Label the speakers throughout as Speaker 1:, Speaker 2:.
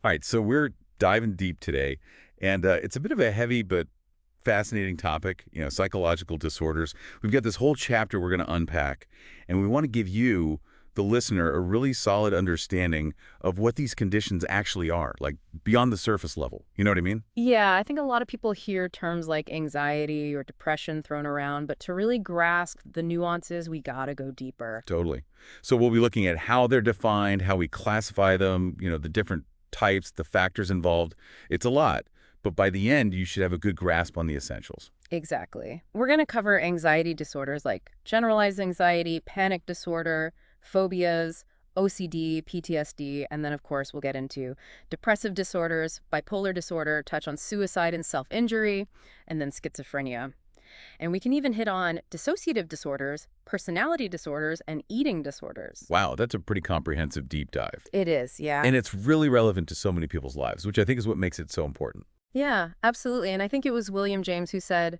Speaker 1: All right, so we're diving deep today, and it's a bit of a heavy but fascinating topic, psychological disorders. We've got this whole chapter we're going to unpack, and we want to give you, the listener, a really solid understanding of what these conditions actually are, like beyond the surface level. You know what I mean?
Speaker 2: Yeah, I think a lot of people hear terms like anxiety or depression thrown around, but to really grasp the nuances, we gotta go deeper.
Speaker 1: Totally. So we'll be looking at how they're defined, how we classify them, the different types, the factors involved. It's a lot, but by the end, you should have a good grasp on the essentials.
Speaker 2: Exactly. We're gonna cover anxiety disorders like generalized anxiety, panic disorder, phobias, OCD, PTSD, and then of course we'll get into depressive disorders, bipolar disorder, touch on suicide and self-injury, and then schizophrenia. And we can even hit on dissociative disorders, personality disorders, and eating disorders.
Speaker 1: Wow, that's a pretty comprehensive deep dive.
Speaker 2: It is, yeah.
Speaker 1: And it's really relevant to so many people's lives, which I think is what makes it so important.
Speaker 2: Yeah, absolutely. And I think it was William James who said,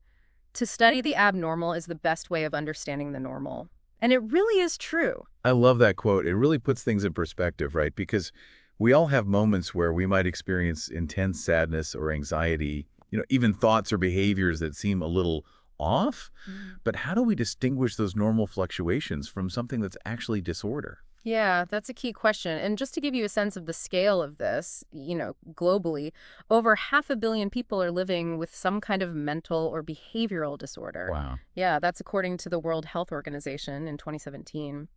Speaker 2: to study the abnormal is the best way of understanding the normal. And it really is true.
Speaker 1: I love that quote. It really puts things in perspective, right? Because we all have moments where we might experience intense sadness or anxiety, even thoughts or behaviors that seem a little off.
Speaker 2: Mm.
Speaker 1: But how do we distinguish those normal fluctuations from something that's actually disorder?
Speaker 2: Yeah, that's a key question. And just to give you a sense of the scale of this, globally, over 500 million people are living with some kind of mental or behavioral disorder.
Speaker 1: Wow.
Speaker 2: Yeah, that's according to the World Health Organization in 2017.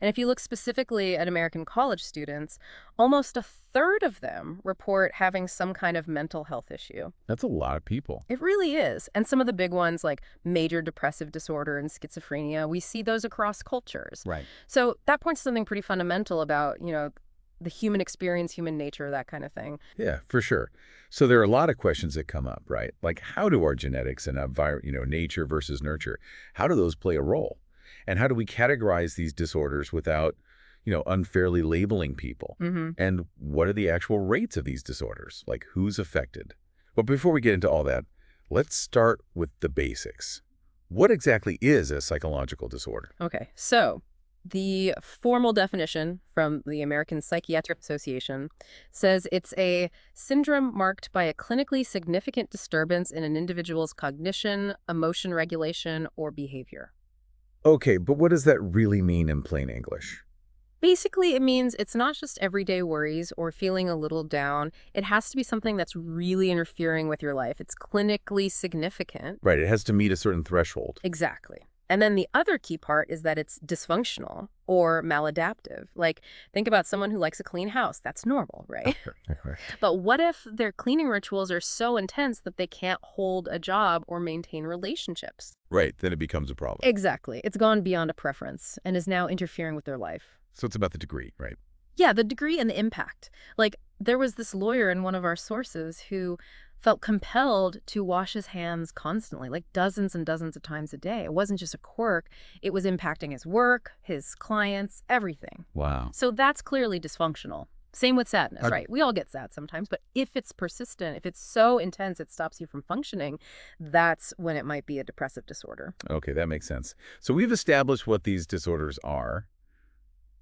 Speaker 2: And if you look specifically at American college students, almost a third of them report having some kind of mental health issue.
Speaker 1: That's a lot of people.
Speaker 2: It really is. And some of the big ones like major depressive disorder and schizophrenia, we see those across cultures.
Speaker 1: Right.
Speaker 2: So that points to something pretty fundamental about, the human experience, human nature, that kind of thing.
Speaker 1: Yeah, for sure. So there are a lot of questions that come up, right? Like how do our genetics and nature versus nurture, how do those play a role? And how do we categorize these disorders without, unfairly labeling people?
Speaker 2: Hmm.
Speaker 1: And what are the actual rates of these disorders? Like who's affected? But before we get into all that, let's start with the basics. What exactly is a psychological disorder?
Speaker 2: Okay, so the formal definition from the American Psychiatric Association says it's a syndrome marked by a clinically significant disturbance in an individual's cognition, emotion regulation, or behavior.
Speaker 1: Okay, but what does that really mean in plain English?
Speaker 2: Basically, it means it's not just everyday worries or feeling a little down. It has to be something that's really interfering with your life. It's clinically significant.
Speaker 1: Right, it has to meet a certain threshold.
Speaker 2: Exactly. And then the other key part is that it's dysfunctional or maladaptive. Like, think about someone who likes a clean house. That's normal, right? But what if their cleaning rituals are so intense that they can't hold a job or maintain relationships?
Speaker 1: Right, then it becomes a problem.
Speaker 2: Exactly. It's gone beyond a preference and is now interfering with their life.
Speaker 1: So it's about the degree, right?
Speaker 2: Yeah, the degree and the impact. Like, there was this lawyer in one of our sources who felt compelled to wash his hands constantly, like dozens and dozens of times a day. It wasn't just a quirk. It was impacting his work, his clients, everything.
Speaker 1: Wow.
Speaker 2: So that's clearly dysfunctional. Same with sadness,
Speaker 1: I-
Speaker 2: right? We all get sad sometimes, but if it's persistent, if it's so intense it stops you from functioning, that's when it might be a depressive disorder.
Speaker 1: Okay, that makes sense. So we've established what these disorders are,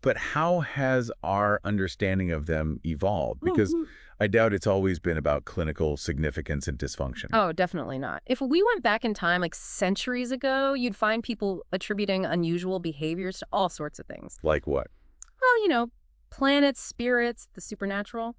Speaker 1: but how has our understanding of them evolved? Because I doubt it's always been about clinical significance and dysfunction.
Speaker 2: Oh, definitely not. If we went back in time, like centuries ago, you'd find people attributing unusual behaviors to all sorts of things.
Speaker 1: Like what?
Speaker 2: Well, planets, spirits, the supernatural.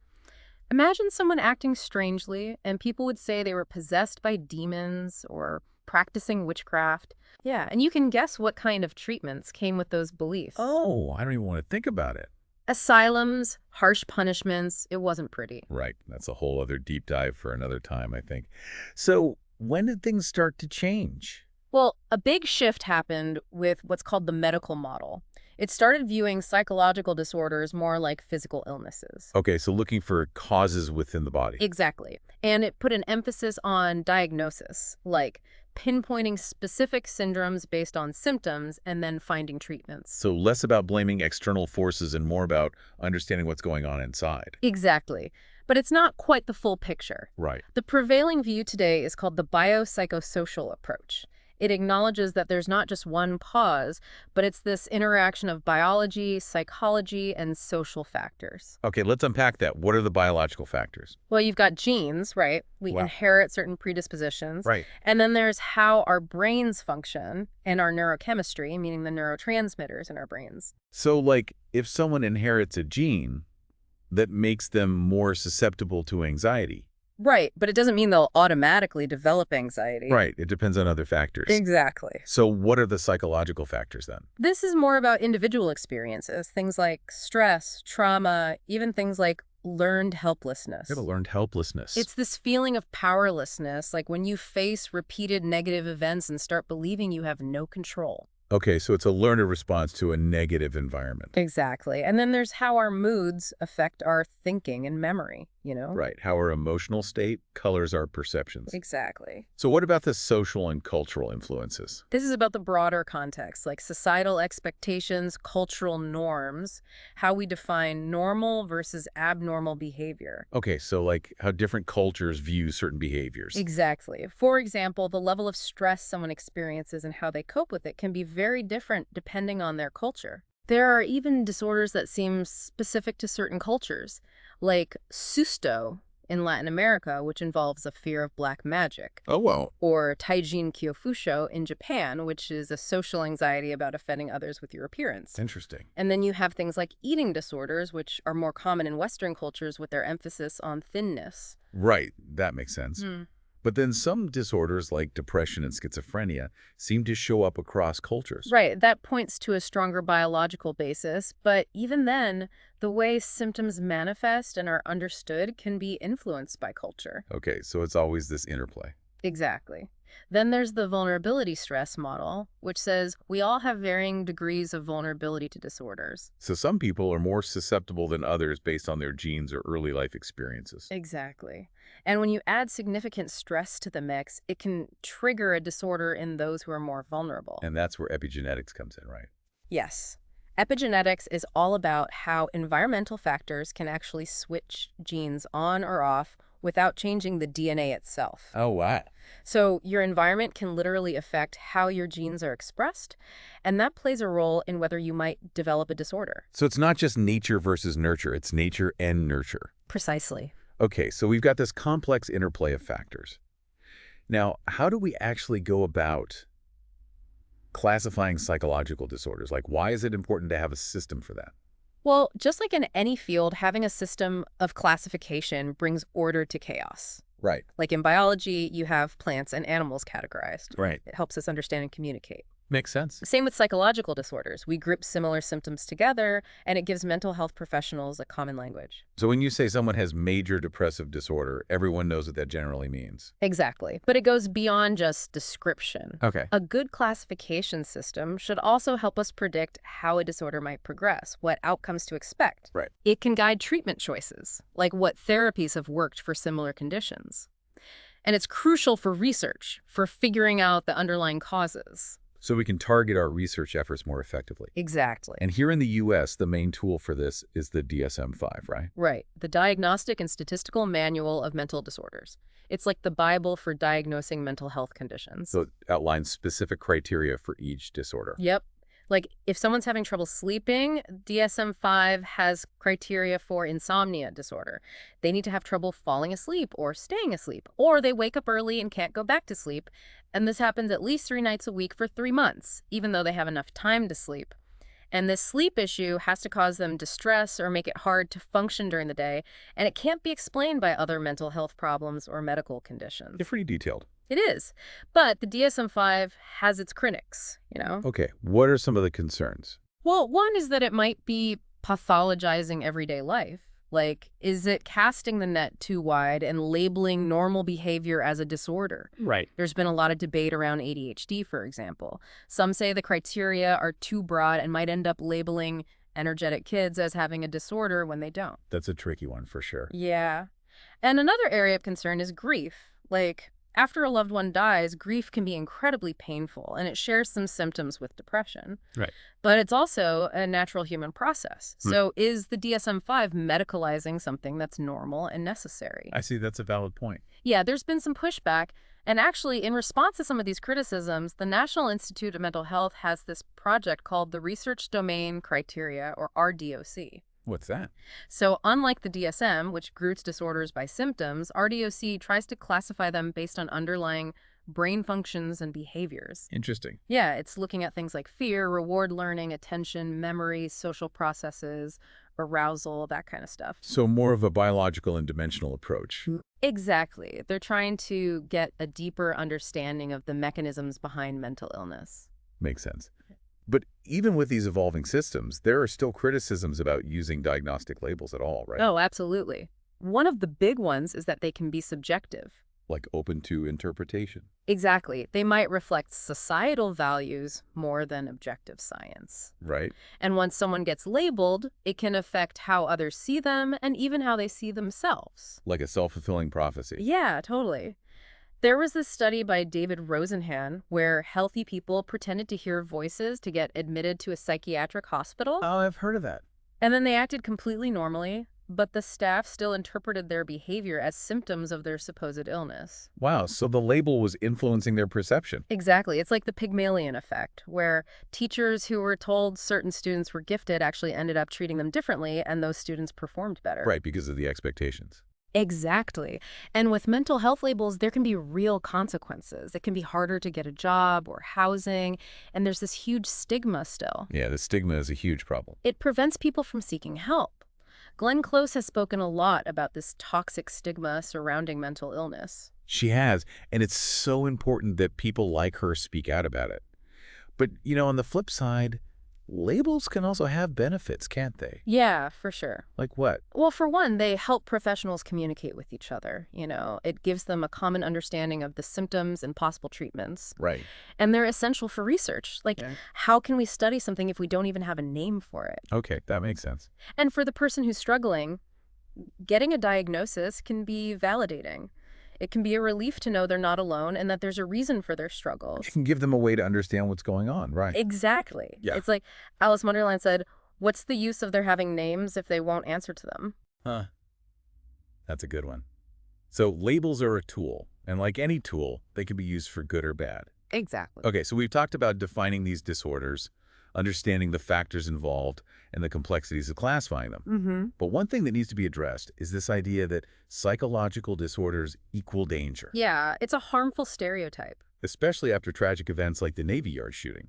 Speaker 2: Imagine someone acting strangely, and people would say they were possessed by demons or practicing witchcraft. Yeah, and you can guess what kind of treatments came with those beliefs.
Speaker 1: Oh, I don't even want to think about it.
Speaker 2: Asylums, harsh punishments. It wasn't pretty.
Speaker 1: Right. That's a whole other deep dive for another time, I think. So when did things start to change?
Speaker 2: Well, a big shift happened with what's called the medical model. It started viewing psychological disorders more like physical illnesses.
Speaker 1: Okay, so looking for causes within the body.
Speaker 2: Exactly. And it put an emphasis on diagnosis, like pinpointing specific syndromes based on symptoms and then finding treatments.
Speaker 1: So less about blaming external forces and more about understanding what's going on inside.
Speaker 2: Exactly. But it's not quite the full picture.
Speaker 1: Right.
Speaker 2: The prevailing view today is called the biopsychosocial approach. It acknowledges that there's not just one cause, but it's this interaction of biology, psychology, and social factors.
Speaker 1: Okay, let's unpack that. What are the biological factors?
Speaker 2: Well, you've got genes, right? We
Speaker 1: Wow.
Speaker 2: inherit certain predispositions.
Speaker 1: Right.
Speaker 2: And then there's how our brains function and our neurochemistry, meaning the neurotransmitters in our brains.
Speaker 1: So, like, if someone inherits a gene that makes them more susceptible to anxiety.
Speaker 2: Right, but it doesn't mean they'll automatically develop anxiety.
Speaker 1: Right. It depends on other factors.
Speaker 2: Exactly.
Speaker 1: So what are the psychological factors then?
Speaker 2: This is more about individual experiences, things like stress, trauma, even things like learned helplessness.
Speaker 1: You have a learned helplessness.
Speaker 2: It's this feeling of powerlessness, like when you face repeated negative events and start believing you have no control.
Speaker 1: Okay, so it's a learned response to a negative environment.
Speaker 2: Exactly. And then there's how our moods affect our thinking and memory, you know?
Speaker 1: Right. How our emotional state colors our perceptions.
Speaker 2: Exactly.
Speaker 1: So what about the social and cultural influences?
Speaker 2: This is about the broader context, like societal expectations, cultural norms, how we define normal versus abnormal behavior.
Speaker 1: Okay, so like how different cultures view certain behaviors.
Speaker 2: Exactly. For example, the level of stress someone experiences and how they cope with it can be very different depending on their culture. There are even disorders that seem specific to certain cultures, like susto in Latin America, which involves a fear of black magic,
Speaker 1: Oh, well.
Speaker 2: or taijin kyofusho in Japan, which is a social anxiety about offending others with your appearance.
Speaker 1: Interesting.
Speaker 2: And then you have things like eating disorders, which are more common in Western cultures with their emphasis on thinness.
Speaker 1: Right, that makes sense.
Speaker 2: Hmm.
Speaker 1: But then some disorders like depression and schizophrenia seem to show up across cultures.
Speaker 2: Right, that points to a stronger biological basis, but even then, the way symptoms manifest and are understood can be influenced by culture.
Speaker 1: Okay, so it's always this interplay.
Speaker 2: Exactly. Then there's the vulnerability stress model, which says we all have varying degrees of vulnerability to disorders.
Speaker 1: So some people are more susceptible than others based on their genes or early life experiences.
Speaker 2: Exactly. And when you add significant stress to the mix, it can trigger a disorder in those who are more vulnerable.
Speaker 1: And that's where epigenetics comes in, right?
Speaker 2: Yes. Epigenetics is all about how environmental factors can actually switch genes on or off without changing the DNA itself.
Speaker 1: Oh, wow.
Speaker 2: So your environment can literally affect how your genes are expressed, and that plays a role in whether you might develop a disorder.
Speaker 1: So it's not just nature versus nurture, it's nature and nurture.
Speaker 2: Precisely.
Speaker 1: Okay, so we've got this complex interplay of factors. Now, how do we actually go about classifying psychological disorders? Like, why is it important to have a system for that?
Speaker 2: Well, just like in any field, having a system of classification brings order to chaos.
Speaker 1: Right.
Speaker 2: Like in biology, you have plants and animals categorized.
Speaker 1: Right.
Speaker 2: It helps us understand and communicate.
Speaker 1: Makes sense.
Speaker 2: Same with psychological disorders. We group similar symptoms together, and it gives mental health professionals a common language.
Speaker 1: So when you say someone has major depressive disorder, everyone knows what that generally means.
Speaker 2: Exactly. But it goes beyond just description.
Speaker 1: Okay.
Speaker 2: A good classification system should also help us predict how a disorder might progress, what outcomes to expect.
Speaker 1: Right.
Speaker 2: It can guide treatment choices, like what therapies have worked for similar conditions. And it's crucial for research, for figuring out the underlying causes.
Speaker 1: So we can target our research efforts more effectively.
Speaker 2: Exactly.
Speaker 1: And here in the U.S., the main tool for this is the DSM-5, right?
Speaker 2: Right. The Diagnostic and Statistical Manual of Mental Disorders. It's like the Bible for diagnosing mental health conditions.
Speaker 1: So it outlines specific criteria for each disorder.
Speaker 2: Yep. Like if someone's having trouble sleeping, DSM-5 has criteria for insomnia disorder. They need to have trouble falling asleep or staying asleep, or they wake up early and can't go back to sleep. And this happens at least 3 nights a week for 3 months, even though they have enough time to sleep. And this sleep issue has to cause them distress or make it hard to function during the day, and it can't be explained by other mental health problems or medical conditions.
Speaker 1: They're pretty detailed.
Speaker 2: It is. But the DSM-5 has its critics, you know?
Speaker 1: Okay, what are some of the concerns?
Speaker 2: Well, one is that it might be pathologizing everyday life. Like, is it casting the net too wide and labeling normal behavior as a disorder?
Speaker 1: Right.
Speaker 2: There's been a lot of debate around ADHD, for example. Some say the criteria are too broad and might end up labeling energetic kids as having a disorder when they don't.
Speaker 1: That's a tricky one for sure.
Speaker 2: Yeah. And another area of concern is grief. Like, After a loved one dies, grief can be incredibly painful, and it shares some symptoms with depression.
Speaker 1: Right.
Speaker 2: But it's also a natural human process.
Speaker 1: Hmm.
Speaker 2: So is the DSM-5 medicalizing something that's normal and necessary?
Speaker 1: I see. That's a valid point.
Speaker 2: Yeah, there's been some pushback. And actually, in response to some of these criticisms, the National Institute of Mental Health has this project called the Research Domain Criteria, or RDOC.
Speaker 1: What's that?
Speaker 2: So unlike the DSM, which groups disorders by symptoms, RDOC tries to classify them based on underlying brain functions and behaviors.
Speaker 1: Interesting.
Speaker 2: Yeah, it's looking at things like fear, reward learning, attention, memory, social processes, arousal, that kind of stuff.
Speaker 1: So more of a biological and dimensional approach.
Speaker 2: Exactly. They're trying to get a deeper understanding of the mechanisms behind mental illness.
Speaker 1: Makes sense. But even with these evolving systems, there are still criticisms about using diagnostic labels at all, right?
Speaker 2: Oh, absolutely. One of the big ones is that they can be subjective.
Speaker 1: Like open to interpretation.
Speaker 2: Exactly. They might reflect societal values more than objective science.
Speaker 1: Right.
Speaker 2: And once someone gets labeled, it can affect how others see them and even how they see themselves.
Speaker 1: Like a self-fulfilling prophecy.
Speaker 2: Yeah, totally. There was this study by David Rosenhan where healthy people pretended to hear voices to get admitted to a psychiatric hospital.
Speaker 1: Oh, I've heard of that.
Speaker 2: And then they acted completely normally, but the staff still interpreted their behavior as symptoms of their supposed illness.
Speaker 1: Wow, so the label was influencing their perception.
Speaker 2: Exactly. It's like the Pygmalion effect, where teachers who were told certain students were gifted actually ended up treating them differently, and those students performed better.
Speaker 1: Right, because of the expectations.
Speaker 2: Exactly. And with mental health labels, there can be real consequences. It can be harder to get a job or housing, and there's this huge stigma still.
Speaker 1: Yeah, the stigma is a huge problem.
Speaker 2: It prevents people from seeking help. Glenn Close has spoken a lot about this toxic stigma surrounding mental illness.
Speaker 1: She has, and it's so important that people like her speak out about it. But, on the flip side, labels can also have benefits, can't they?
Speaker 2: Yeah, for sure.
Speaker 1: Like what?
Speaker 2: Well, for one, they help professionals communicate with each other. It gives them a common understanding of the symptoms and possible treatments.
Speaker 1: Right.
Speaker 2: And they're essential for research. Like, how can we study something if we don't even have a name for it?
Speaker 1: Okay, that makes sense.
Speaker 2: And for the person who's struggling, getting a diagnosis can be validating. It can be a relief to know they're not alone and that there's a reason for their struggles.
Speaker 1: It can give them a way to understand what's going on, right?
Speaker 2: Exactly.
Speaker 1: Yeah.
Speaker 2: It's like Alice Wonderland said, what's the use of their having names if they won't answer to them?
Speaker 1: Huh. That's a good one. So labels are a tool, and like any tool, they can be used for good or bad.
Speaker 2: Exactly.
Speaker 1: Okay, so we've talked about defining these disorders, understanding the factors involved, and the complexities of classifying them.
Speaker 2: Mm-hmm.
Speaker 1: But one thing that needs to be addressed is this idea that psychological disorders equal danger,
Speaker 2: Yeah, it's a harmful stereotype.
Speaker 1: especially after tragic events like the Navy Yard shooting,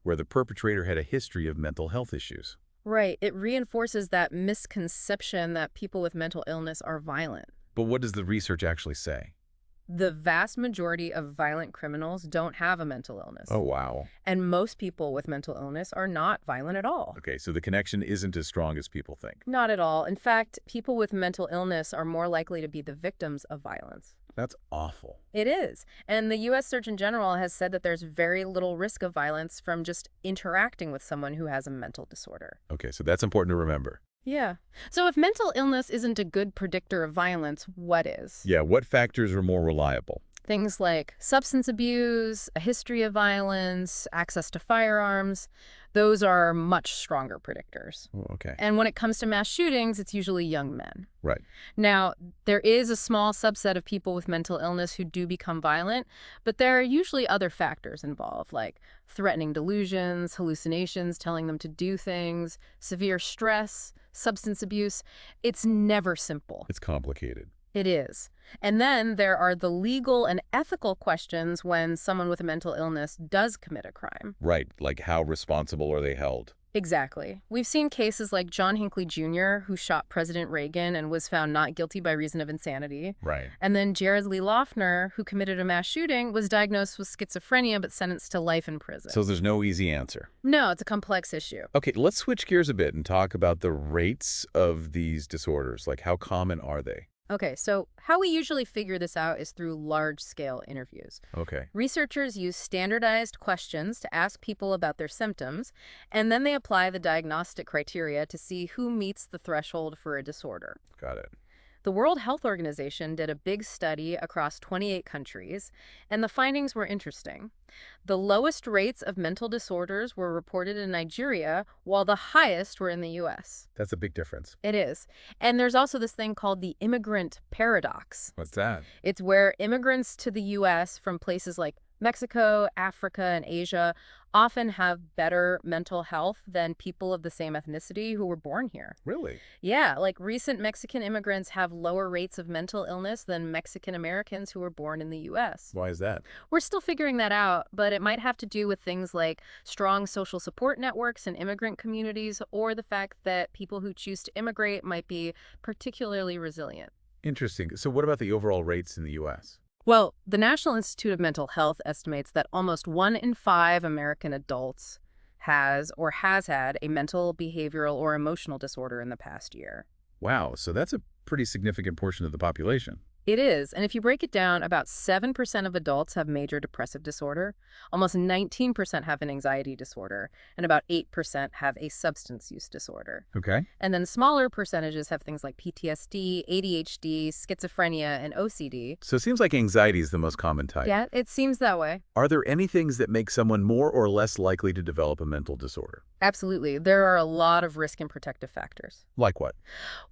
Speaker 1: where the perpetrator had a history of mental health issues.
Speaker 2: Right. It reinforces that misconception that people with mental illness are violent.
Speaker 1: But what does the research actually say?
Speaker 2: The vast majority of violent criminals don't have a mental illness.
Speaker 1: Oh, wow.
Speaker 2: And most people with mental illness are not violent at all.
Speaker 1: Okay, so the connection isn't as strong as people think.
Speaker 2: Not at all. In fact, people with mental illness are more likely to be the victims of violence.
Speaker 1: That's awful.
Speaker 2: It is. And the U.S. Surgeon General has said that there's very little risk of violence from just interacting with someone who has a mental disorder.
Speaker 1: Okay, so that's important to remember.
Speaker 2: Yeah. So if mental illness isn't a good predictor of violence, what is?
Speaker 1: Yeah, what factors are more reliable?
Speaker 2: Things like substance abuse, a history of violence, access to firearms, those are much stronger predictors.
Speaker 1: Oh, okay.
Speaker 2: And when it comes to mass shootings, it's usually young men.
Speaker 1: Right.
Speaker 2: Now, there is a small subset of people with mental illness who do become violent, but there are usually other factors involved, like threatening delusions, hallucinations telling them to do things, severe stress, substance abuse. It's never simple.
Speaker 1: It's complicated.
Speaker 2: It is. And then there are the legal and ethical questions when someone with a mental illness does commit a crime.
Speaker 1: Right, like how responsible are they held?
Speaker 2: Exactly. We've seen cases like John Hinckley Jr., who shot President Reagan and was found not guilty by reason of insanity.
Speaker 1: Right.
Speaker 2: And then Jared Lee Loughner, who committed a mass shooting, was diagnosed with schizophrenia but sentenced to life in prison.
Speaker 1: So there's no easy answer.
Speaker 2: No, it's a complex issue.
Speaker 1: Okay, let's switch gears a bit and talk about the rates of these disorders. Like, how common are they?
Speaker 2: Okay, so how we usually figure this out is through large-scale interviews.
Speaker 1: Okay.
Speaker 2: Researchers use standardized questions to ask people about their symptoms, and then they apply the diagnostic criteria to see who meets the threshold for a disorder.
Speaker 1: Got it.
Speaker 2: The World Health Organization did a big study across 28 countries, and the findings were interesting. The lowest rates of mental disorders were reported in Nigeria, while the highest were in the US.
Speaker 1: That's a big difference.
Speaker 2: It is. And there's also this thing called the immigrant paradox.
Speaker 1: What's that?
Speaker 2: It's where immigrants to the U.S. from places like Mexico, Africa, and Asia often have better mental health than people of the same ethnicity who were born here.
Speaker 1: Really?
Speaker 2: Yeah, like recent Mexican immigrants have lower rates of mental illness than Mexican Americans who were born in the U.S.
Speaker 1: Why is that?
Speaker 2: We're still figuring that out, but it might have to do with things like strong social support networks in immigrant communities or the fact that people who choose to immigrate might be particularly resilient.
Speaker 1: Interesting. So what about the overall rates in the U.S.?
Speaker 2: Well, the National Institute of Mental Health estimates that almost 1 in 5 American adults has or has had a mental, behavioral, or emotional disorder in the past year.
Speaker 1: Wow, so that's a pretty significant portion of the population.
Speaker 2: It is, and if you break it down, about 7% of adults have major depressive disorder, almost 19% have an anxiety disorder, and about 8% have a substance use disorder.
Speaker 1: Okay.
Speaker 2: And then smaller percentages have things like PTSD, ADHD, schizophrenia, and OCD.
Speaker 1: So it seems like anxiety is the most common type.
Speaker 2: Yeah, it seems that way.
Speaker 1: Are there any things that make someone more or less likely to develop a mental disorder?
Speaker 2: Absolutely. There are a lot of risk and protective factors.
Speaker 1: Like what?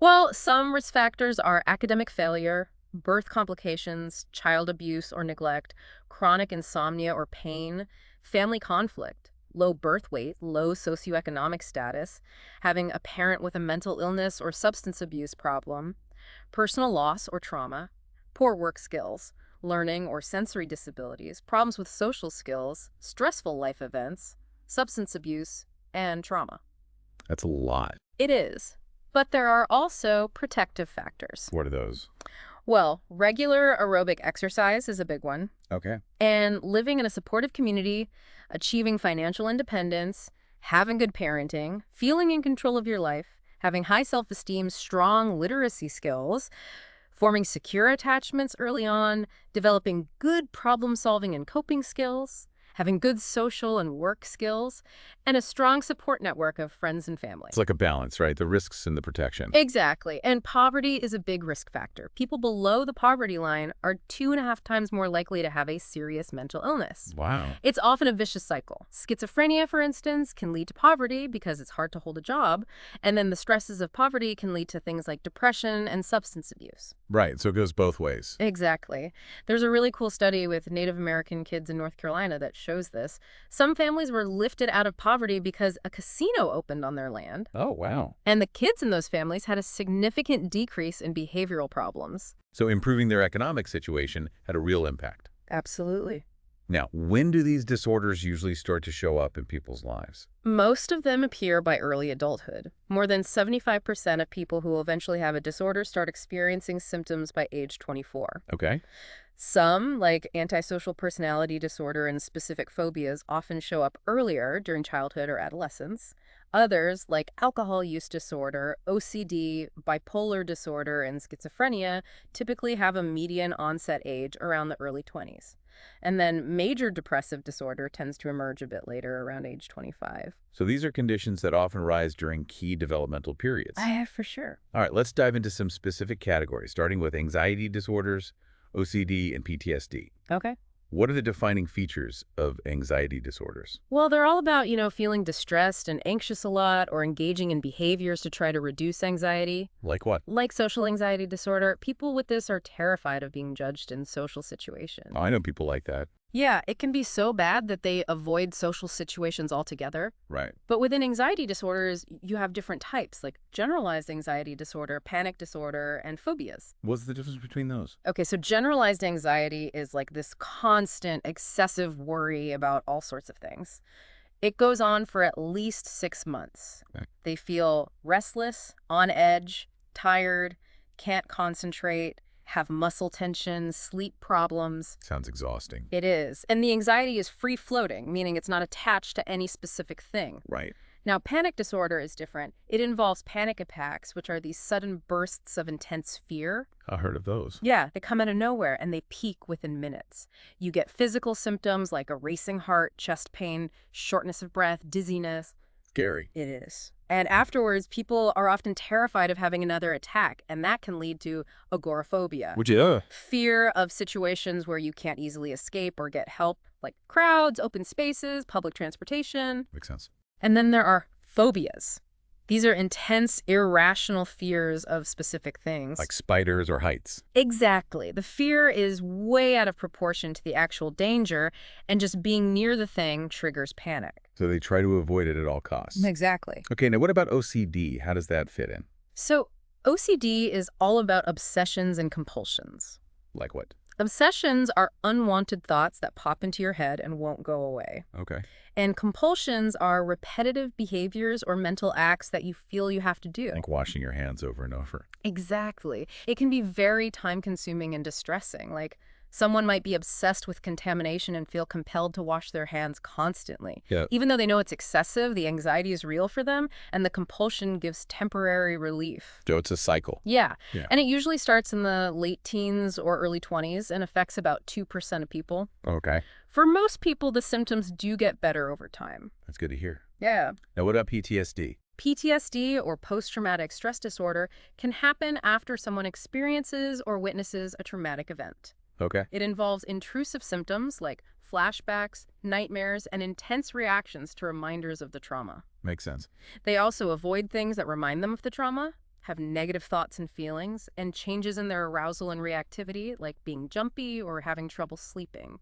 Speaker 2: Well, some risk factors are academic failure, birth complications, child abuse or neglect, chronic insomnia or pain, family conflict, low birth weight, low socioeconomic status, having a parent with a mental illness or substance abuse problem, personal loss or trauma, poor work skills, learning or sensory disabilities, problems with social skills, stressful life events, substance abuse, and trauma.
Speaker 1: That's a lot.
Speaker 2: It is. But there are also protective factors.
Speaker 1: What are those?
Speaker 2: Well, regular aerobic exercise is a big one.
Speaker 1: Okay.
Speaker 2: And living in a supportive community, achieving financial independence, having good parenting, feeling in control of your life, having high self-esteem, strong literacy skills, forming secure attachments early on, developing good problem-solving and coping skills, having good social and work skills, and a strong support network of friends and family.
Speaker 1: It's like a balance, right? The risks and the protection.
Speaker 2: Exactly. And poverty is a big risk factor. People below the poverty line are 2.5 times more likely to have a serious mental illness.
Speaker 1: Wow.
Speaker 2: It's often a vicious cycle. Schizophrenia, for instance, can lead to poverty because it's hard to hold a job. And then the stresses of poverty can lead to things like depression and substance abuse.
Speaker 1: Right. So it goes both ways.
Speaker 2: Exactly. There's a really cool study with Native American kids in North Carolina that shows this. Some families were lifted out of poverty because a casino opened on their land.
Speaker 1: Oh, wow.
Speaker 2: And the kids in those families had a significant decrease in behavioral problems.
Speaker 1: So improving their economic situation had a real impact.
Speaker 2: Absolutely.
Speaker 1: Now, when do these disorders usually start to show up in people's lives?
Speaker 2: Most of them appear by early adulthood. More than 75% of people who will eventually have a disorder start experiencing symptoms by age 24.
Speaker 1: Okay.
Speaker 2: Some, like antisocial personality disorder and specific phobias, often show up earlier during childhood or adolescence. Others, like alcohol use disorder, OCD, bipolar disorder, and schizophrenia, typically have a median onset age around the early 20s. And then major depressive disorder tends to emerge a bit later, around age 25.
Speaker 1: So these are conditions that often rise during key developmental periods.
Speaker 2: For sure.
Speaker 1: All right, let's dive into some specific categories, starting with anxiety disorders, OCD, and PTSD.
Speaker 2: Okay.
Speaker 1: What are the defining features of anxiety disorders?
Speaker 2: Well, they're all about, feeling distressed and anxious a lot or engaging in behaviors to try to reduce anxiety.
Speaker 1: Like what?
Speaker 2: Like social anxiety disorder, people with this are terrified of being judged in social situations.
Speaker 1: Oh, I know people like that.
Speaker 2: Yeah, it can be so bad that they avoid social situations altogether.
Speaker 1: Right.
Speaker 2: But within anxiety disorders, you have different types, like generalized anxiety disorder, panic disorder, and phobias.
Speaker 1: What's the difference between those?
Speaker 2: Okay, so generalized anxiety is like this constant, excessive worry about all sorts of things. It goes on for at least 6 months.
Speaker 1: Okay.
Speaker 2: They feel restless, on edge, tired, can't concentrate, have muscle tension, sleep problems.
Speaker 1: Sounds exhausting.
Speaker 2: It is. And the anxiety is free-floating, meaning it's not attached to any specific thing.
Speaker 1: Right.
Speaker 2: Now, panic disorder is different. It involves panic attacks, which are these sudden bursts of intense fear.
Speaker 1: I heard of those.
Speaker 2: Yeah, they come out of nowhere and they peak within minutes. You get physical symptoms like a racing heart, chest pain, shortness of breath, dizziness.
Speaker 1: Scary.
Speaker 2: It is. And afterwards, people are often terrified of having another attack, and that can lead to agoraphobia.
Speaker 1: Which is,
Speaker 2: Fear of situations where you can't easily escape or get help, like crowds, open spaces, public transportation.
Speaker 1: makes sense.
Speaker 2: And then there are phobias. These are intense, irrational fears of specific things.
Speaker 1: Like spiders or heights.
Speaker 2: Exactly. The fear is way out of proportion to the actual danger, and just being near the thing triggers panic.
Speaker 1: So they try to avoid it at all costs.
Speaker 2: Exactly.
Speaker 1: Okay, now what about OCD? How does that fit in?
Speaker 2: So OCD is all about obsessions and compulsions.
Speaker 1: Like what?
Speaker 2: Obsessions are unwanted thoughts that pop into your head and won't go away.
Speaker 1: Okay.
Speaker 2: And compulsions are repetitive behaviors or mental acts that you feel you have to do.
Speaker 1: Like washing your hands over and over.
Speaker 2: Exactly. It can be very time-consuming and distressing. Like, someone might be obsessed with contamination and feel compelled to wash their hands constantly.
Speaker 1: Yeah.
Speaker 2: Even though they know it's excessive, the anxiety is real for them, and the compulsion gives temporary relief.
Speaker 1: So it's a cycle.
Speaker 2: Yeah.
Speaker 1: Yeah.
Speaker 2: And it usually starts in the late teens or early 20s and affects about 2% of people.
Speaker 1: Okay.
Speaker 2: For most people, the symptoms do get better over time.
Speaker 1: That's good to hear.
Speaker 2: Yeah.
Speaker 1: Now what about PTSD?
Speaker 2: PTSD, or post-traumatic stress disorder, can happen after someone experiences or witnesses a traumatic event.
Speaker 1: Okay.
Speaker 2: It involves intrusive symptoms like flashbacks, nightmares, and intense reactions to reminders of the trauma.
Speaker 1: Makes sense.
Speaker 2: They also avoid things that remind them of the trauma, have negative thoughts and feelings, and changes in their arousal and reactivity, like being jumpy or having trouble sleeping.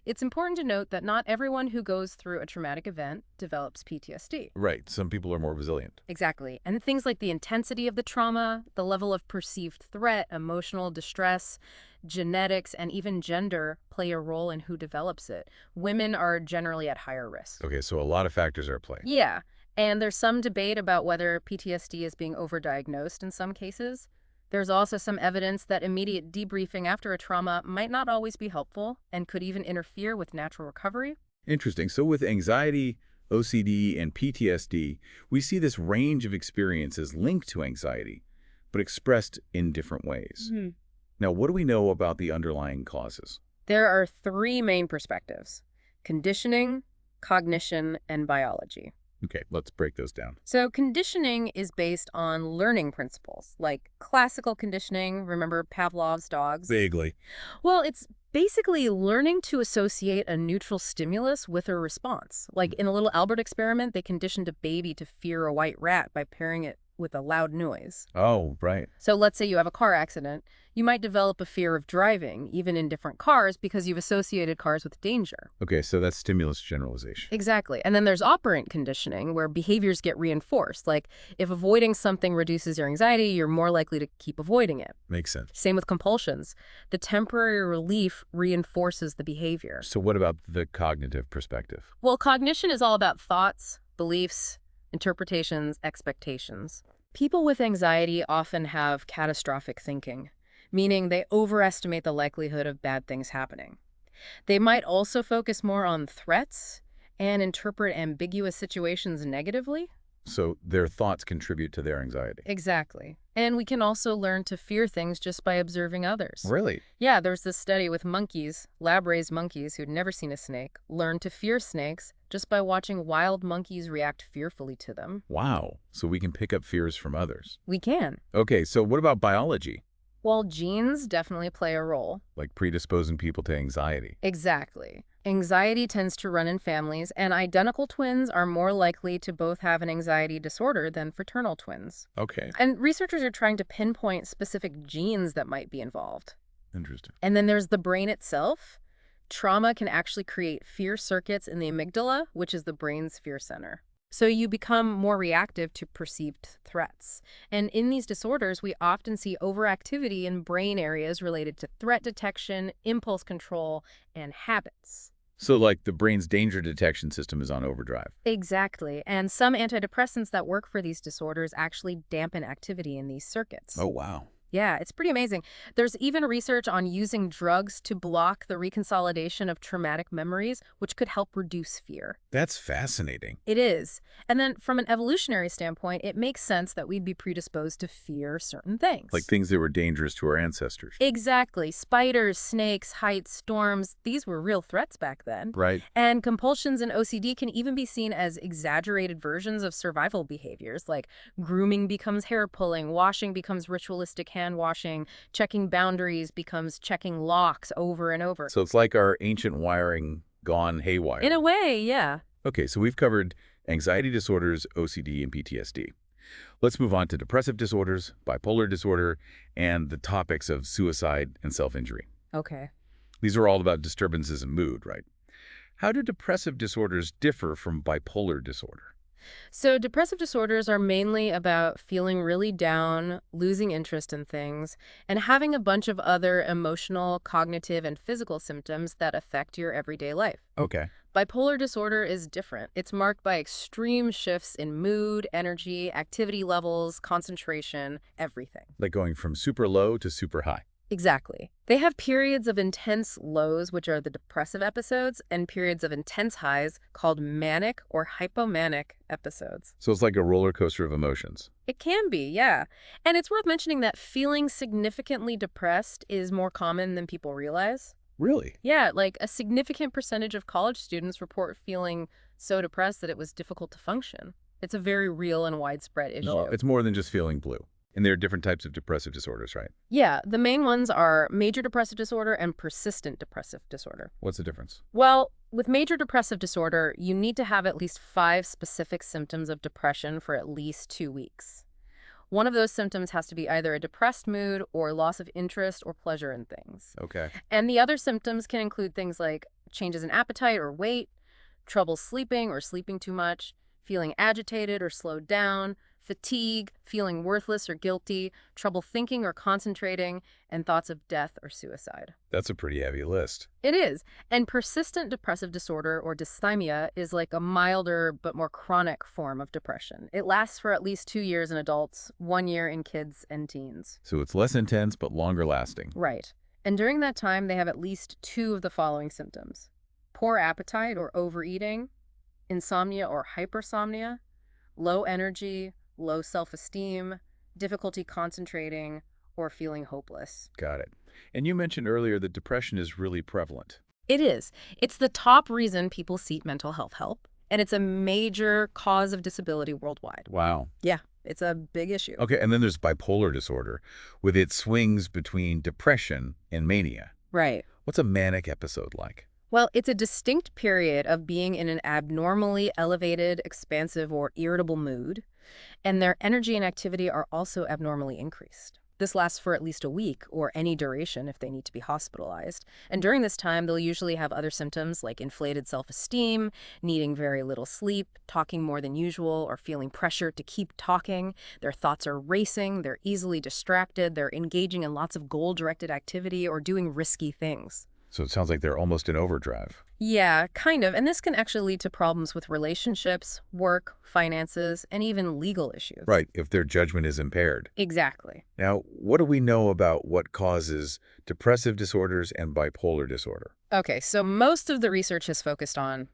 Speaker 2: It's important to note that not everyone who goes through a traumatic event develops PTSD.
Speaker 1: Right. Some people are more resilient.
Speaker 2: Exactly. And things like the intensity of the trauma, the level of perceived threat, emotional distress, genetics, and even gender play a role in who develops it. Women are generally at higher risk.
Speaker 1: Okay, so a lot of factors are at play.
Speaker 2: Yeah. And there's some debate about whether PTSD is being overdiagnosed in some cases. There's also some evidence that immediate debriefing after a trauma might not always be helpful and could even interfere with natural recovery.
Speaker 1: Interesting. So with anxiety, OCD, and PTSD, we see this range of experiences linked to anxiety, but expressed in different ways. Now, what do we know about the underlying causes?
Speaker 2: There are three main perspectives: conditioning, cognition, and biology.
Speaker 1: Okay, let's break those down.
Speaker 2: So conditioning is based on learning principles, like classical conditioning. Remember Pavlov's dogs?
Speaker 1: Vaguely.
Speaker 2: Well, it's basically learning to associate a neutral stimulus with a response. Like in a little Albert experiment, they conditioned a baby to fear a white rat by pairing it with a loud noise.
Speaker 1: Oh, right.
Speaker 2: So let's say you have a car accident. You might develop a fear of driving, even in different cars, because you've associated cars with danger.
Speaker 1: Okay, so that's stimulus generalization.
Speaker 2: Exactly. And then there's operant conditioning, where behaviors get reinforced. Like if avoiding something reduces your anxiety, you're more likely to keep avoiding it.
Speaker 1: Makes sense.
Speaker 2: Same with compulsions. The temporary relief reinforces the behavior.
Speaker 1: So what about the cognitive perspective?
Speaker 2: Well, cognition is all about thoughts, beliefs, interpretations, expectations. People with anxiety often have catastrophic thinking, meaning they overestimate the likelihood of bad things happening. They might also focus more on threats and interpret ambiguous situations negatively.
Speaker 1: So their thoughts contribute to their anxiety.
Speaker 2: Exactly. And we can also learn to fear things just by observing others.
Speaker 1: Really?
Speaker 2: Yeah, there's this study with monkeys, lab-raised monkeys who'd never seen a snake, learned to fear snakes just by watching wild monkeys react fearfully to them.
Speaker 1: Wow. So we can pick up fears from others.
Speaker 2: We can.
Speaker 1: Okay, so what about biology?
Speaker 2: Well, genes definitely play a role.
Speaker 1: Like predisposing people to anxiety.
Speaker 2: Exactly. Anxiety tends to run in families, and identical twins are more likely to both have an anxiety disorder than fraternal twins.
Speaker 1: Okay.
Speaker 2: And researchers are trying to pinpoint specific genes that might be involved.
Speaker 1: Interesting.
Speaker 2: And then there's the brain itself. Trauma can actually create fear circuits in the amygdala, which is the brain's fear center. So you become more reactive to perceived threats. And in these disorders, we often see overactivity in brain areas related to threat detection, impulse control, and habits.
Speaker 1: So like the brain's danger detection system is on overdrive.
Speaker 2: Exactly. And some antidepressants that work for these disorders actually dampen activity in these circuits.
Speaker 1: Oh, wow.
Speaker 2: Yeah, it's pretty amazing. There's even research on using drugs to block the reconsolidation of traumatic memories, which could help reduce fear.
Speaker 1: That's fascinating.
Speaker 2: It is. And then from an evolutionary standpoint, it makes sense that we'd be predisposed to fear certain
Speaker 1: Like
Speaker 2: things.
Speaker 1: things that were dangerous to our ancestors.
Speaker 2: Exactly. Spiders, snakes, heights, storms, these were real threats back then.
Speaker 1: Right.
Speaker 2: And compulsions and OCD can even be seen as exaggerated versions of survival behaviors, like grooming becomes hair pulling, washing becomes ritualistic hand washing, checking boundaries becomes checking locks over and over.
Speaker 1: So it's like our ancient wiring gone
Speaker 2: In a
Speaker 1: haywire.
Speaker 2: way, yeah.
Speaker 1: Okay, so we've covered anxiety disorders, OCD, and PTSD. Let's move on to depressive disorders, bipolar disorder, and the topics of suicide and self-injury.
Speaker 2: Okay.
Speaker 1: These are all about disturbances in mood, right? How do depressive disorders differ from bipolar disorder?
Speaker 2: So depressive disorders are mainly about feeling really down, losing interest in things, and having a bunch of other emotional, cognitive, and physical symptoms that affect your everyday life.
Speaker 1: Okay.
Speaker 2: Bipolar disorder is different. It's marked by extreme shifts in mood, energy, activity levels, concentration, everything.
Speaker 1: Like going from super low to super high.
Speaker 2: Exactly. They have periods of intense lows, which are the depressive episodes, and periods of intense highs called manic or hypomanic episodes.
Speaker 1: So it's like a roller coaster of emotions.
Speaker 2: It can be, yeah. And it's worth mentioning that feeling significantly depressed is more common than people realize.
Speaker 1: Really?
Speaker 2: Yeah, like a significant percentage of college students report feeling so depressed that it was difficult to function. It's a very real and widespread
Speaker 1: No,
Speaker 2: issue.
Speaker 1: it's more than just feeling blue. And there are different types of depressive disorders, right?
Speaker 2: Yeah, the main ones are major depressive disorder and persistent depressive disorder.
Speaker 1: What's the difference?
Speaker 2: Well, with major depressive disorder, you need to have at least 5 specific symptoms of depression for at least 2 weeks. One of those symptoms has to be either a depressed mood or loss of interest or pleasure in things.
Speaker 1: Okay.
Speaker 2: And the other symptoms can include things like changes in appetite or weight, trouble sleeping or sleeping too much, feeling agitated or slowed down, fatigue, feeling worthless or guilty, trouble thinking or concentrating, and thoughts of death or suicide.
Speaker 1: That's a pretty heavy list.
Speaker 2: It is. And persistent depressive disorder, or dysthymia, is like a milder but more chronic form of depression. It lasts for at least 2 years in adults, 1 year in kids and teens.
Speaker 1: So it's less intense but longer lasting.
Speaker 2: Right. And during that time, they have at least 2 of the following symptoms: poor appetite or overeating, insomnia or hypersomnia, low energy, low self-esteem, difficulty concentrating, or feeling hopeless.
Speaker 1: Got it. And you mentioned earlier that depression is really prevalent.
Speaker 2: It is. It's the top reason people seek mental health help, and it's a major cause of disability worldwide.
Speaker 1: Wow.
Speaker 2: Yeah, it's a big issue.
Speaker 1: Okay, and then there's bipolar disorder with its swings between depression and mania.
Speaker 2: Right.
Speaker 1: What's a manic episode like?
Speaker 2: Well, it's a distinct period of being in an abnormally elevated, expansive, or irritable mood, and their energy and activity are also abnormally increased. This lasts for at least a week or any duration if they need to be hospitalized. And during this time, they'll usually have other symptoms like inflated self-esteem, needing very little sleep, talking more than usual, or feeling pressure to keep talking. Their thoughts are racing, they're easily distracted, they're engaging in lots of goal-directed activity or doing risky things.
Speaker 1: So it sounds like they're almost in overdrive.
Speaker 2: Yeah, kind of. And this can actually lead to problems with relationships, work, finances, and even legal issues.
Speaker 1: Right, if their judgment is impaired.
Speaker 2: Exactly.
Speaker 1: Now, what do we know about what causes depressive disorders and bipolar disorder?
Speaker 2: Okay, so most of the research has focused on